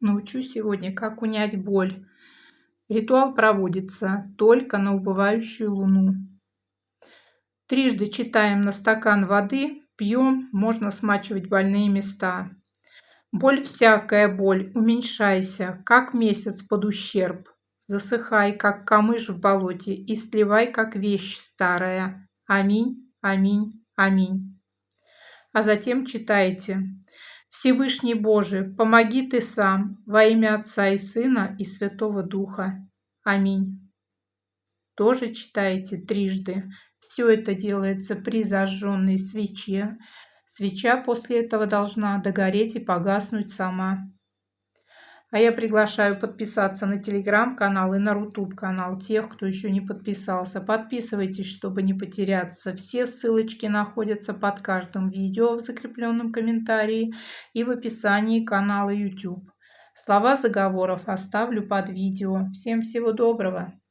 Научу сегодня, как унять боль. Ритуал проводится только на убывающую луну. Трижды читаем на стакан воды, пьем, можно смачивать больные места. Боль всякая боль, уменьшайся, как месяц под ущерб. Засыхай, как камыш в болоте, и сливай, как вещь старая. Аминь, аминь, аминь. А затем читайте: Всевышний Боже, помоги Ты сам, во имя Отца и Сына и Святого Духа. Аминь. Тоже читайте трижды. Все это делается при зажженной свече. Свеча после этого должна догореть и погаснуть сама. А я приглашаю подписаться на телеграм-канал и на рутуб-канал тех, кто еще не подписался. Подписывайтесь, чтобы не потеряться. Все ссылочки находятся под каждым видео в закрепленном комментарии и в описании канала YouTube. Слова заговоров оставлю под видео. Всем всего доброго!